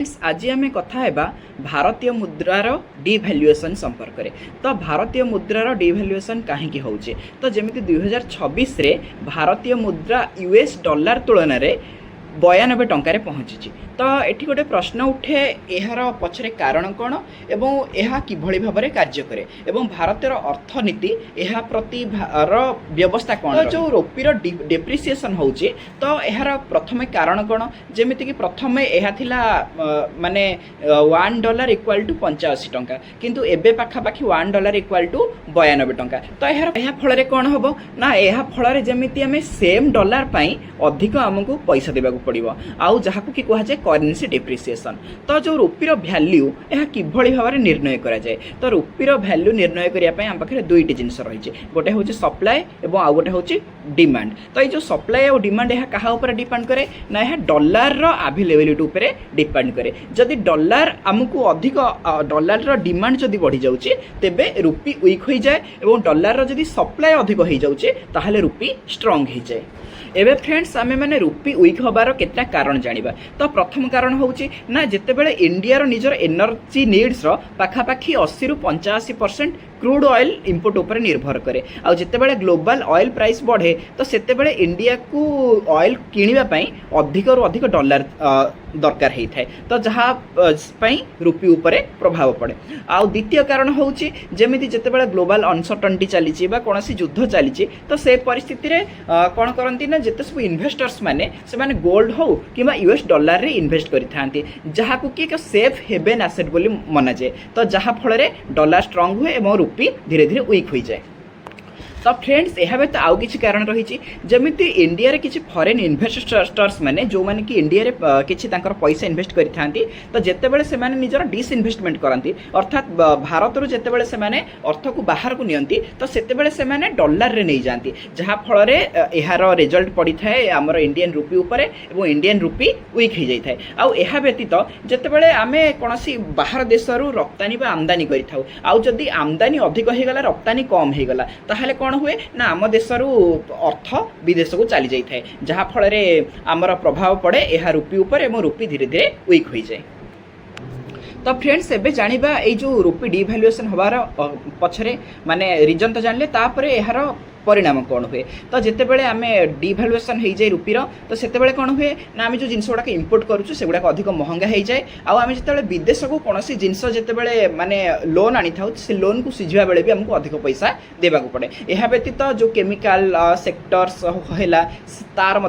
आज आम कथा भारतीय मुद्रार डिभैल्युएसन संपर्क में। तो भारतीय मुद्रार डिभैल्युएसन कहीं होचे तो जमी 2026 रे भारतीय मुद्रा यूएस डॉलर तुलन में 92 टंकार पहुँची। तो ये गोटे प्रश्न उठे यार पछरे कारण कौन एवं यह किभली भाव में कार्य करे एवं भारतर अर्थनीति यह प्रति व्यवस्था कौन। तो जो रुपीर डेप्रिसिएसन होची तो यार प्रथम कारण कौन जमीक प्रथम यह थिला माने $1 इक्वाल टू 85 टंका किंतु एबे पाखापाखि $1 इक्वाल टू 92 टंका। तो यह फल कौन हम ना यह फल जमी आम सेम डॉलर पाई अधिक आमको पैसा देवा पड़ो आउ जहाँ कि कहुए करेन्सी डेप्रिसिएसन। तो जो रुपीर भैल्यू यह किभली भाव में निर्णय करा जाए तो रुपीर भैल्यू निर्णय करने आम पाखे दुईटी जिनस रही गोटे हूँ सप्लाए और आउ गोटे हूँ डिमांड। तो ये सप्लाए और डिमांड यह क्या डिपेंड करे ना यह डॉलर अवेलेबिलिटी उपर डिपेंड करे। जदि डॉलर आमको अधिक डॉलर डिमांड जदि बढ़ी जाऊँचे तेबे रुपी वीक हो जाए और डॉलर जदि सप्लाए अधिक हो जाऊँचे ताहले रुपी स्ट्रॉन्ग हो जाए। एबे फ्रेंड्स आमे माने रुपी वीक होबार केतना कारण जानिबा। तो प्रथम कारण होउची ना जेते बेले इंडिया रो निजर एनर्जी नीड्स रो पाखापाखी 80 रु 85% क्रूड ऑयल इंपोर्ट उपर निर्भर करे। आ जेते बेले ग्लोबल ऑयल प्राइस बढ़े तो सेते बेले इंडिया को ऑयल किनिबा पई अधिक रु अधिक डॉलर दरकार होता है। तो जहाँ रुपी उपर प्रभाव पड़े। आ द्वितीय कारण होउची जेमिति जेते बेले ग्लोबल अनसर्टनिटी चली कौन युद्ध चली तो से परिस्थिति रे कौन करती ना जिते सब इन्वेस्टर्स माने से माने गोल्ड हो कि यूएस डॉलर रे इन्वेस्ट करिथांती जहाँ को कि एक सेफ हेवेन एसेट बोली मना जाए। तो जहाँ फल डॉलर स्ट्रॉन्ग हुए और रुपी धीरे धीरे वीक हो जाए। तो फ्रेंड्स यह व्यतीत आउ किसी कारण रही जमीती इंडिया रे किसी फॉरेन इन्वेस्टर्स माने जो माने कि इंडिया रे किसी तांकर पैसा इन्वेस्ट करिथांती तो जेतेबेले से माने निजर डिसइन्वेस्टमेंट करंती अर्थात भारत रो जेतेबेले से माने अर्थ को बाहर को नियंती तो सेतेबेले से माने डॉलर रे नहीं जांती जहाँ फल रे यार रिजल्ट पड़ी थाए हमर इंडियन रुपी ऊपर एवं इंडियन रुपी वीक हो जाए। आउ यह व्यतीत जेतेबेले आमे कोनोसी बाहर देश रु रप्तानी बा आमदानी करिथाउ आउ जदि आमदानी अधिक हो गला रप्तानी कम हो गला ताहले कौन हुए ना आम देशरू अर्थ विदेश को चली जाए जहाँ फल आमर प्रभाव पड़े यह रुपी उपर एवं रुपी धीरे धीरे वीक हो जाए। तो फ्रेंड्स एबे जानिबा ए जो रुपी डिभैल्युएसन होबार पछरे माने रीजन तो जानले तापरे यार परिणाम कौन हुए। तो जिते बड़े आम डिभैल्युएसन हो जाए रुपीर तो सेते कौन हुए ना आम जो जिनस गुड़ाक इंपोर्ट करुँ से गुड़ाक अधिक महंगा हो जाए। आम जिते विदेश को कौन जिनस जिते माने लोन आनी था से लोन को सुझा बेले भी आमको अधिक पैसा देवाक पड़े। यह व्यतीत जो केमिकल सेक्टर्स है तार